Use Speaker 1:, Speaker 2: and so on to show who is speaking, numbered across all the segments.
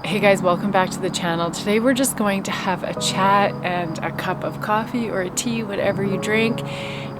Speaker 1: Hey guys, welcome back to the channel. Today we're just going to have a chat and a cup of coffee or a tea, whatever you drink,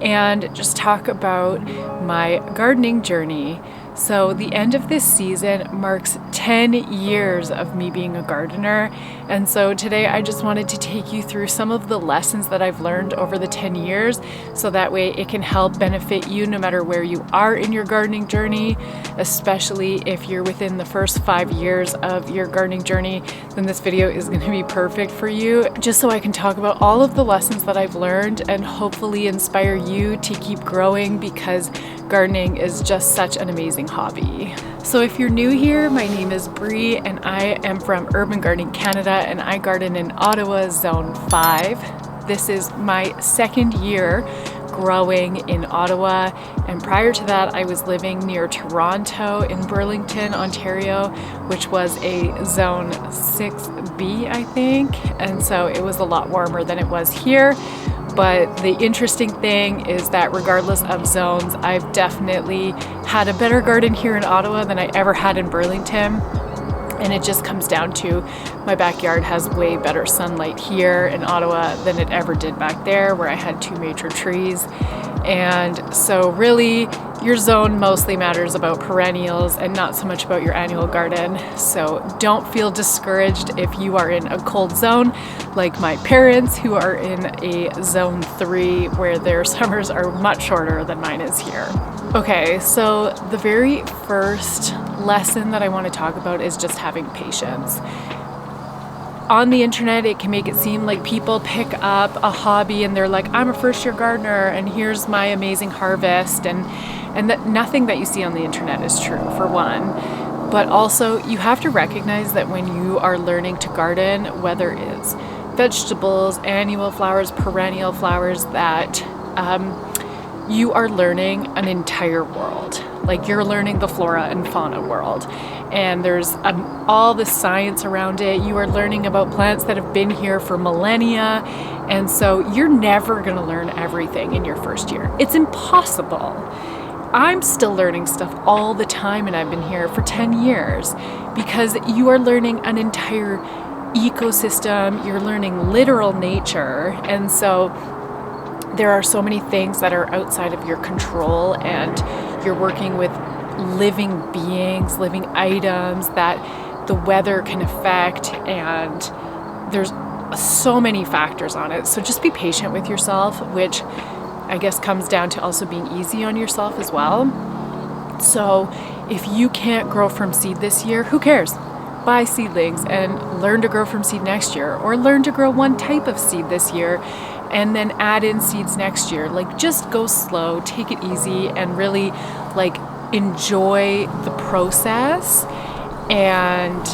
Speaker 1: and just talk about my gardening journey. So the end of this season marks 10 years of me being a gardener, and so today I just wanted to take you through some of the lessons that I've learned over the 10 years so that way it can help benefit you no matter where you are in your gardening journey, especially if you're within the first 5 years of your gardening journey, then this video is going to be perfect for you, just so I can talk about all of the lessons that I've learned and hopefully inspire you to keep growing, because gardening is just such an amazing hobby. So if you're new here, my name is Bree and I am from Urban Gardening Canada and I garden in Ottawa Zone 5. This is my second year growing in Ottawa, and prior to that I was living near Toronto in Burlington, Ontario, which was a Zone 6B, I think, and so it was a lot warmer than it was here. But the interesting thing is that regardless of zones, I've definitely had a better garden here in Ottawa than I ever had in Burlington. And it just comes down to my backyard has way better sunlight here in Ottawa than it ever did back there, where I had 2 major trees. And so really your zone mostly matters about perennials and not so much about your annual garden. So don't feel discouraged if you are in a cold zone like my parents, who are in a zone 3 where their summers are much shorter than mine is here. Okay, so the very first lesson that I want to talk about is just having patience. On the internet, it can make it seem like people pick up a hobby and they're like, I'm a first-year gardener and here's my amazing harvest, and that nothing that you see on the internet is true, for one. But also, you have to recognize that when you are learning to garden, whether it's vegetables, annual flowers, perennial flowers, that you are learning an entire world. Like, you're learning the flora and fauna world, and there's all the science around it. You are learning about plants that have been here for millennia, and so you're never going to learn everything in your first year. It's impossible. I'm still learning stuff all the time, and I've been here for 10 years, because you are learning an entire ecosystem. You're learning literal nature, and so there are so many things that are outside of your control, and you're working with living beings, living items that the weather can affect, and there's so many factors on it. So just be patient with yourself, which I guess comes down to also being easy on yourself as well. So if you can't grow from seed this year, who cares? Buy seedlings and learn to grow from seed next year, or learn to grow one type of seed this year and then add in seeds next year. Like, just go slow, take it easy, and really like enjoy the process, and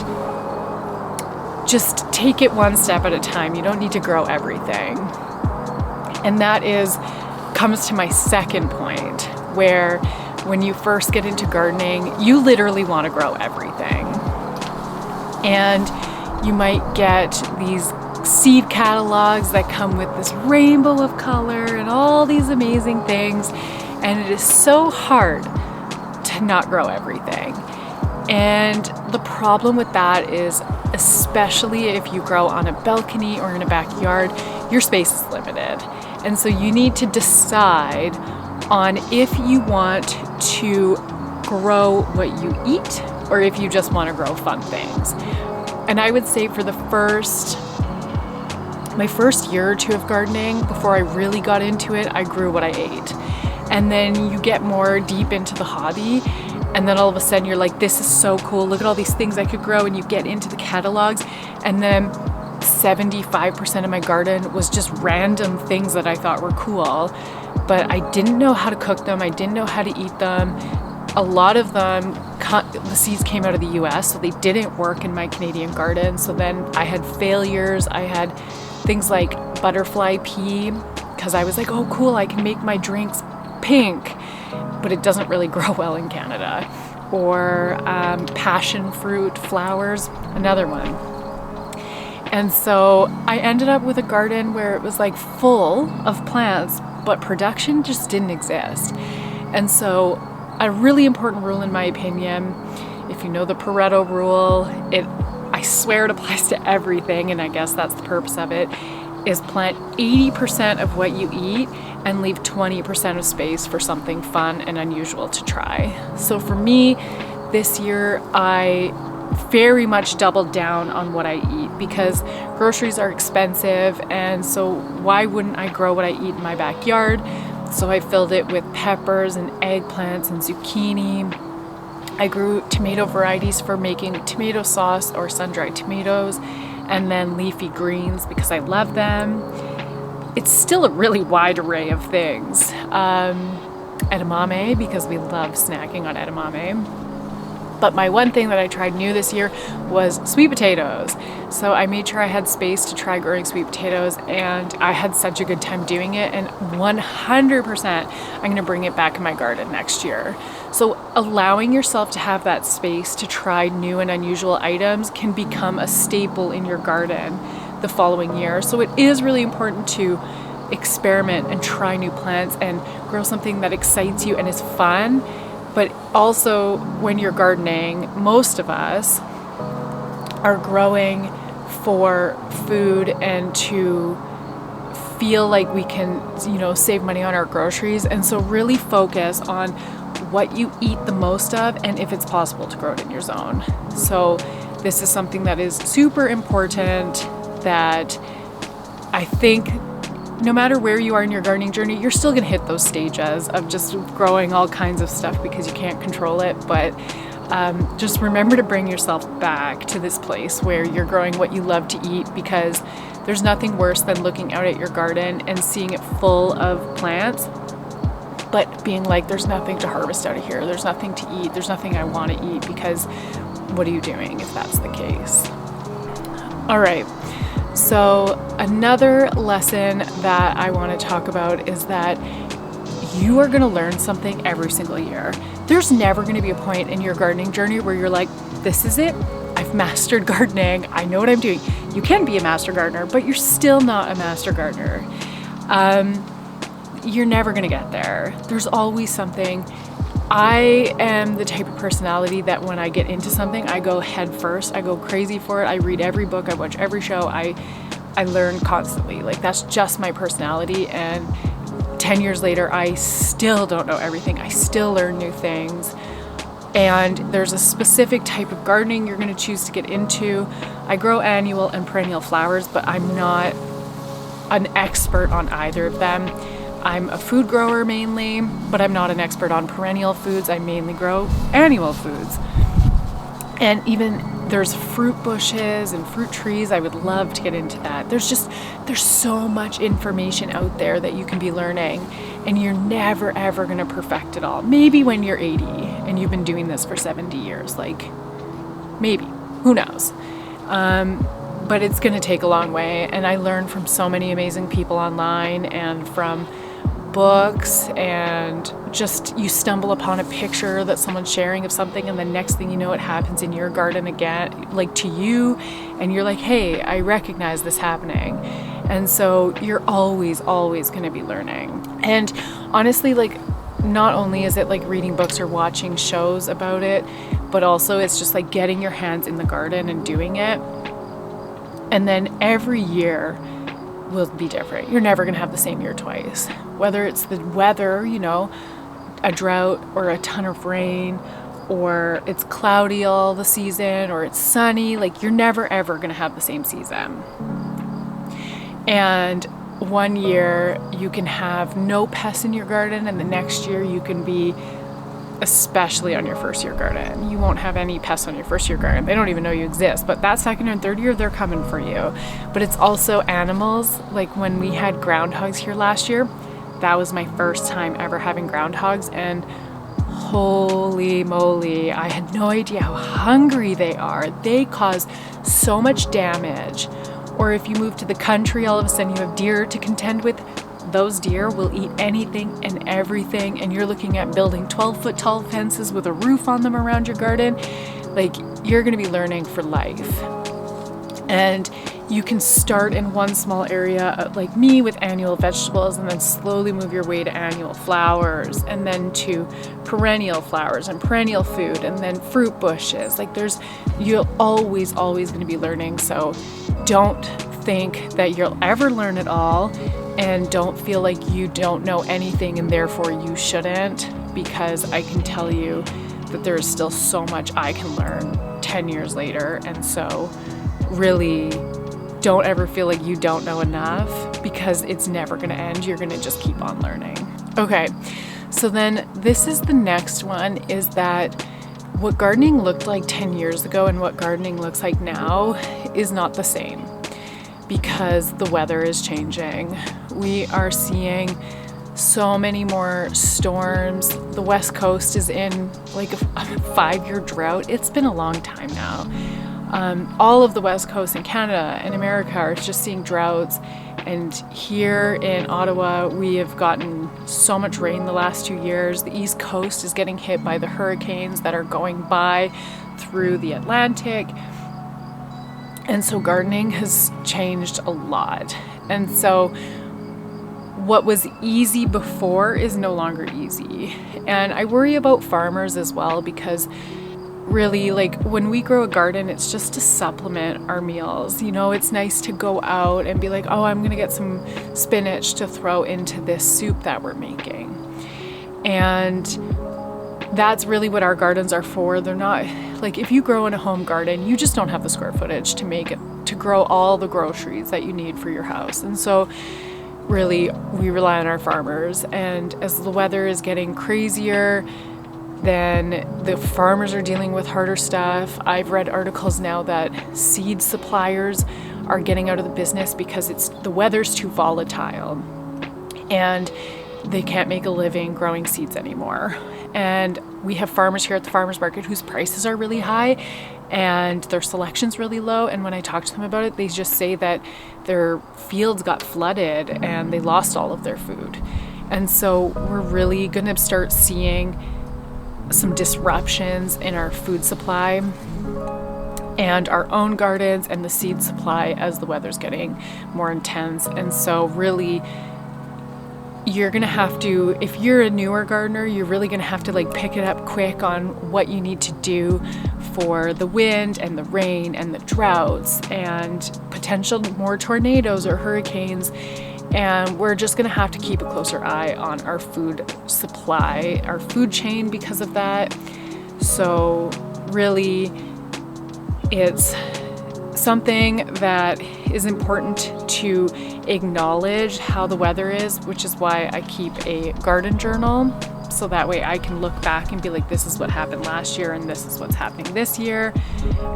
Speaker 1: just take it one step at a time. You don't need to grow everything. And that comes to my second point, where when you first get into gardening, you literally want to grow everything. And you might get these seed catalogs that come with this rainbow of color and all these amazing things, and it is so hard to not grow everything. And the problem with that is, especially if you grow on a balcony or in a backyard, your space is limited. And so you need to decide on if you want to grow what you eat or if you just want to grow fun things. And I would say for my first year or two of gardening, before I really got into it, I grew what I ate. And then you get more deep into the hobby, and then all of a sudden you're like, this is so cool, look at all these things I could grow, and you get into the catalogs, and then 75% of my garden was just random things that I thought were cool, but I didn't know how to cook them, I didn't know how to eat them. A lot of them, the seeds came out of the US, so they didn't work in my Canadian garden. So then I had failures. I had things like butterfly pea, because I was like, oh cool, I can make my drinks pink, but it doesn't really grow well in Canada. Or passion fruit flowers, another one. And so I ended up with a garden where it was like full of plants, but production just didn't exist. And so a really important rule, in my opinion, if you know the Pareto rule, I I swear it applies to everything, and I guess that's the purpose of it, is plant 80% of what you eat and leave 20% of space for something fun and unusual to try. So for me, this year, I very much doubled down on what I eat because groceries are expensive, and so why wouldn't I grow what I eat in my backyard? So I filled it with peppers and eggplants and zucchini. I grew tomato varieties for making tomato sauce or sun-dried tomatoes, and then leafy greens because I love them. It's still a really wide array of things. Edamame, because we love snacking on edamame. But my one thing that I tried new this year was sweet potatoes. So I made sure I had space to try growing sweet potatoes, and I had such a good time doing it, and 100% I'm gonna bring it back in my garden next year. So allowing yourself to have that space to try new and unusual items can become a staple in your garden the following year. So it is really important to experiment and try new plants and grow something that excites you and is fun. But also, when you're gardening, most of us are growing for food and to feel like we can, save money on our groceries. And so really focus on what you eat the most of and if it's possible to grow it in your zone. So this is something that is super important, that I think no matter where you are in your gardening journey, you're still gonna hit those stages of just growing all kinds of stuff because you can't control it. But just remember to bring yourself back to this place where you're growing what you love to eat, because there's nothing worse than looking out at your garden and seeing it full of plants, but being like, there's nothing to harvest out of here. There's nothing to eat. There's nothing I want to eat, because what are you doing if that's the case? All right. So another lesson that I want to talk about is that you are going to learn something every single year. There's never going to be a point in your gardening journey where you're like, this is it. I've mastered gardening. I know what I'm doing. You can be a master gardener, but you're still not a master gardener. You're never going to get there. There's always something. I am the type of personality that when I get into something, I go head first. I go crazy for it. I read every book. I watch every show. I learn constantly. Like, that's just my personality. And 10 years later, I still don't know everything. I still learn new things. And there's a specific type of gardening you're going to choose to get into. I grow annual and perennial flowers, but I'm not an expert on either of them. I'm a food grower mainly, but I'm not an expert on perennial foods. I mainly grow annual foods. And even there's fruit bushes and fruit trees. I would love to get into that. There's so much information out there that you can be learning, and you're never ever gonna perfect it all. Maybe when you're 80 and you've been doing this for 70 years, like maybe, who knows? But it's gonna take a long way. And I learned from so many amazing people online and from books, and just you stumble upon a picture that someone's sharing of something, and the next thing you know, it happens in your garden again, like to you, and you're like, hey, I recognize this happening. And so you're always going to be learning. And honestly, like, not only is it like reading books or watching shows about it, but also it's just like getting your hands in the garden and doing it. And then every year will be different. You're never going to have the same year twice. Whether it's the weather, a drought or a ton of rain, or it's cloudy all the season, or it's sunny, like, you're never ever going to have the same season. And one year you can have no pests in your garden, and the next year you can be, especially on your first year garden, you won't have any pests on your first year garden. They don't even know you exist. But that second and third year, they're coming for you. But it's also animals. Like when we had groundhogs here last year, that was my first time ever having groundhogs, and holy moly, I had no idea how hungry they are. They cause so much damage. Or if you move to the country, all of a sudden you have deer to contend with. Those deer will eat anything and everything, and you're looking at building 12-foot tall fences with a roof on them around your garden. Like, you're going to be learning for life. And you can start in one small area, like me, with annual vegetables, and then slowly move your way to annual flowers, and then to perennial flowers and perennial food, and then fruit bushes. Like you're always going to be learning. So don't think that you'll ever learn it all, and don't feel like you don't know anything and therefore you shouldn't, because I can tell you that there is still so much I can learn 10 years later. And so really don't ever feel like you don't know enough, because it's never going to end. You're going to just keep on learning. Okay, so then this is the next one, is that what gardening looked like 10 years ago and what gardening looks like now is not the same, because the weather is changing. We are seeing so many more storms. The West Coast is in like a 5-year drought. It's been a long time now. All of the West Coast in Canada and America are just seeing droughts. And here in Ottawa, we have gotten so much rain the last 2 years. The East Coast is getting hit by the hurricanes that are going by through the Atlantic. And so gardening has changed a lot. And so what was easy before is no longer easy. And I worry about farmers as well, because really, like, when we grow a garden, it's just to supplement our meals. It's nice to go out and be like, oh, I'm gonna get some spinach to throw into this soup that we're making. And that's really what our gardens are for. They're not, like, if you grow in a home garden, you just don't have the square footage to grow all the groceries that you need for your house. And so really we rely on our farmers. And as the weather is getting crazier, then the farmers are dealing with harder stuff. I've read articles now that seed suppliers are getting out of the business because the weather's too volatile and they can't make a living growing seeds anymore. And we have farmers here at the farmers market whose prices are really high and their selection's really low. And when I talk to them about it, they just say that their fields got flooded and they lost all of their food. And so we're really gonna start seeing some disruptions in our food supply and our own gardens and the seed supply as the weather's getting more intense. And so really, you're gonna have to, if you're a newer gardener, you're really gonna have to pick it up quick on what you need to do for the wind and the rain and the droughts and potential more tornadoes or hurricanes. And we're just gonna have to keep a closer eye on our food supply, our food chain because of that. So really, it's something that is important to acknowledge how the weather is, which is why I keep a garden journal. So that way I can look back and be like, this is what happened last year and this is what's happening this year.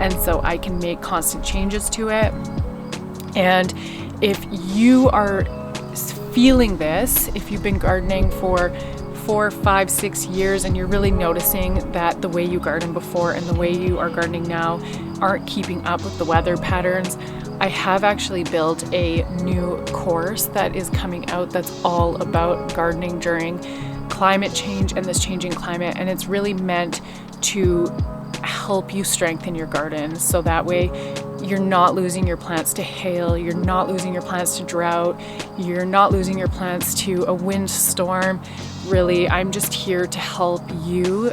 Speaker 1: And so I can make constant changes to it. And if you are feeling this, if you've been gardening for 4, 5, 6 years and you're really noticing that the way you gardened before and the way you are gardening now aren't keeping up with the weather patterns, I have actually built a new course that is coming out that's all about gardening during climate change and this changing climate. And it's really meant to help you strengthen your garden so that way you're not losing your plants to hail, you're not losing your plants to drought, you're not losing your plants to a windstorm. Really, I'm just here to help you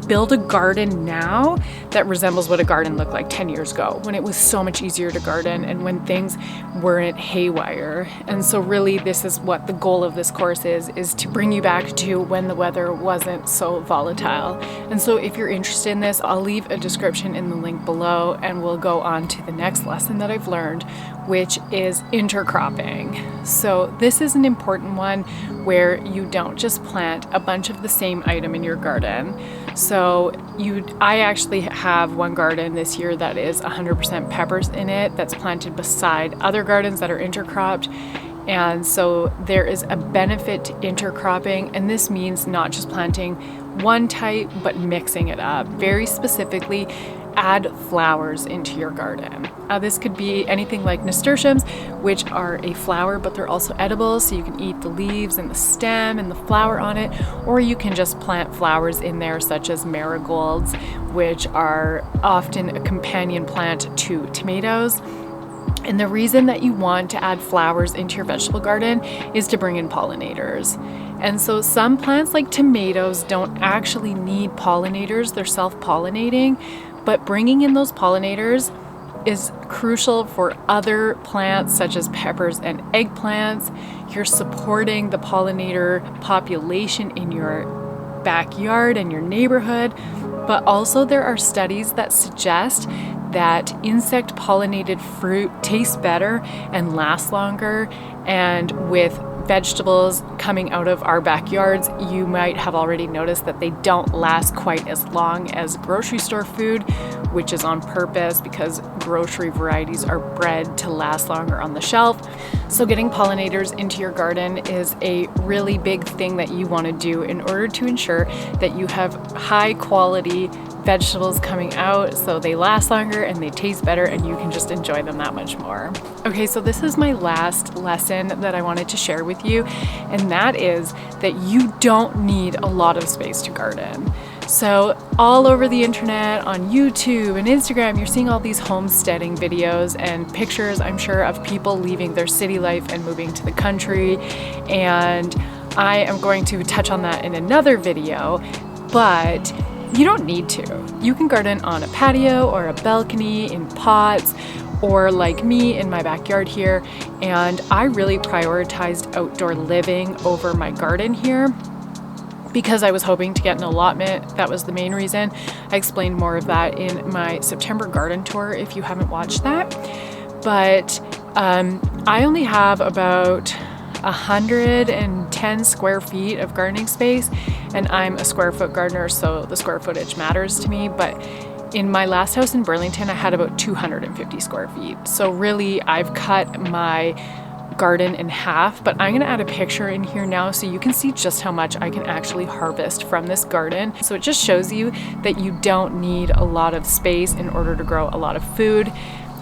Speaker 1: build a garden now that resembles what a garden looked like 10 years ago when it was so much easier to garden and when things weren't haywire. And so really this is what the goal of this course is to bring you back to when the weather wasn't so volatile. And so if you're interested in this, I'll leave a description in the link below and we'll go on to the next lesson that I've learned, which is intercropping. So this is an important one where you don't just plant a bunch of the same item in your garden. So I actually have one garden this year that is 100% peppers in it that's planted beside other gardens that are intercropped. And so there is a benefit to intercropping, and this means not just planting one type, but mixing it up. Very specifically, add flowers into your garden. This could be anything like nasturtiums, which are a flower, but they're also edible, so you can eat the leaves and the stem and the flower on it, or you can just plant flowers in there, such as marigolds, which are often a companion plant to tomatoes. And the reason that you want to add flowers into your vegetable garden is to bring in pollinators. And so some plants like tomatoes don't actually need pollinators, they're self-pollinating, but bringing in those pollinators is crucial for other plants such as peppers and eggplants. You're supporting the pollinator population in your backyard and your neighborhood, but also there are studies that suggest that insect pollinated fruit tastes better and lasts longer. And with vegetables coming out of our backyards, you might have already noticed that they don't last quite as long as grocery store food, which is on purpose because grocery varieties are bred to last longer on the shelf. So getting pollinators into your garden is a really big thing that you want to do in order to ensure that you have high quality vegetables coming out so they last longer and they taste better and you can just enjoy them that much more. Okay, so this is my last lesson that I wanted to share with you, and that is that you don't need a lot of space to garden. So all over the internet, on YouTube and Instagram, you're seeing all these homesteading videos and pictures, I'm sure, of people leaving their city life and moving to the country. And I am going to touch on that in another video, but you don't need to. You can garden on a patio or a balcony, in pots, or like me in my backyard here. And I really prioritized outdoor living over my garden here because I was hoping to get an allotment. That was the main reason. I explained more of that in my September garden tour if you haven't watched that. But I only have about 110 square feet of gardening space, and I'm a square foot gardener, so the square footage matters to me. But in my last house in Burlington, I had about 250 square feet. So really, I've cut my garden in half, but I'm gonna add a picture in here now so you can see just how much I can actually harvest from this garden. So it just shows you that you don't need a lot of space in order to grow a lot of food.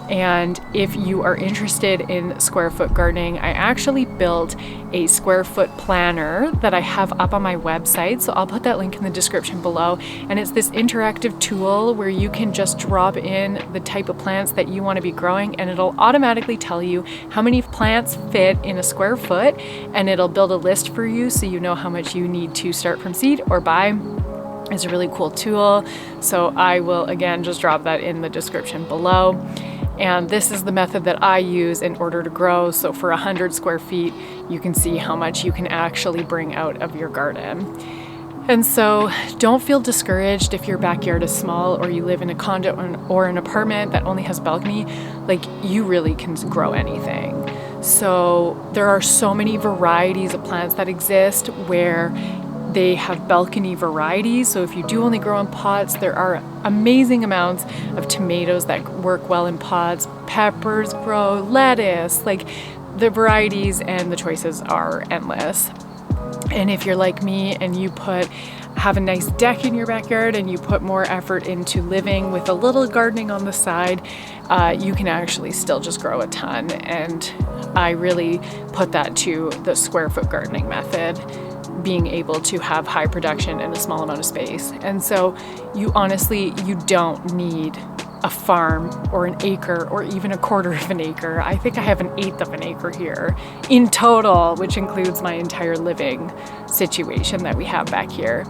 Speaker 1: And if you are interested in square foot gardening, I actually built a square foot planner that I have up on my website. So I'll put that link in the description below. And it's this interactive tool where you can just drop in the type of plants that you want to be growing, and it'll automatically tell you how many plants fit in a square foot, and it'll build a list for you so you know how much you need to start from seed or buy. It's a really cool tool. So I will again just drop that in the description below. And this is the method that I use in order to grow. So for 100 square feet, you can see how much you can actually bring out of your garden. And so don't feel discouraged if your backyard is small or you live in a condo or an apartment that only has a balcony. Like, you really can grow anything. So there are so many varieties of plants that exist where they have balcony varieties. So if you do only grow in pots, there are amazing amounts of tomatoes that work well in pots. Peppers grow, lettuce, like the varieties and the choices are endless. And if you're like me and you have a nice deck in your backyard and you put more effort into living with a little gardening on the side, you can actually still just grow a ton. And I really put that to the square foot gardening method, being able to have high production in a small amount of space. And so you don't need a farm or an acre or even a quarter of an acre. I think I have an eighth of an acre here in total, which includes my entire living situation that we have back here.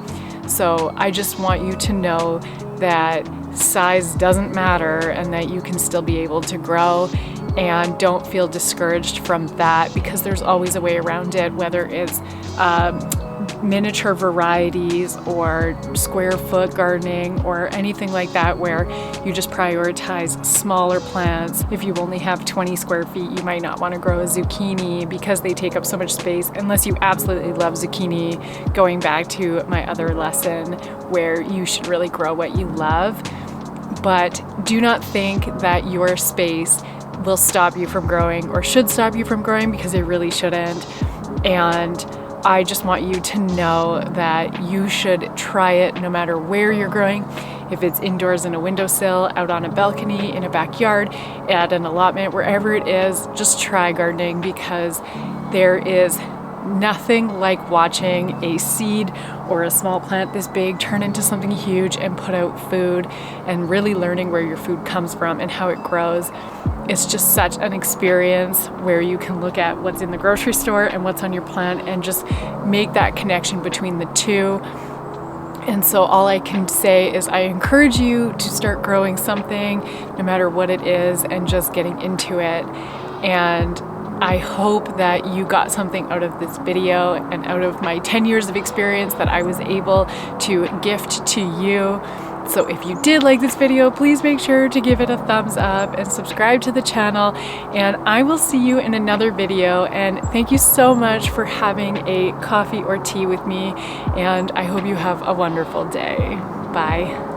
Speaker 1: So I just want you to know that size doesn't matter and that you can still be able to grow. And don't feel discouraged from that, because there's always a way around it, whether it's miniature varieties or square foot gardening or anything like that, where you just prioritize smaller plants. If you only have 20 square feet, you might not want to grow a zucchini because they take up so much space, unless you absolutely love zucchini, going back to my other lesson where you should really grow what you love. But do not think that your space will stop you from growing or should stop you from growing, because it really shouldn't. And I just want you to know that you should try it no matter where you're growing. If it's indoors in a windowsill, out on a balcony, in a backyard, at an allotment, wherever it is, just try gardening, because there is nothing like watching a seed or a small plant this big turn into something huge and put out food, and really learning where your food comes from and how it grows. It's just such an experience where you can look at what's in the grocery store and what's on your plant and just make that connection between the two. And so all I can say is I encourage you to start growing something, no matter what it is, and just getting into it. And I hope that you got something out of this video and out of my 10 years of experience that I was able to gift to you. So if you did like this video, please make sure to give it a thumbs up and subscribe to the channel, and I will see you in another video. And thank you so much for having a coffee or tea with me, and I hope you have a wonderful day. Bye.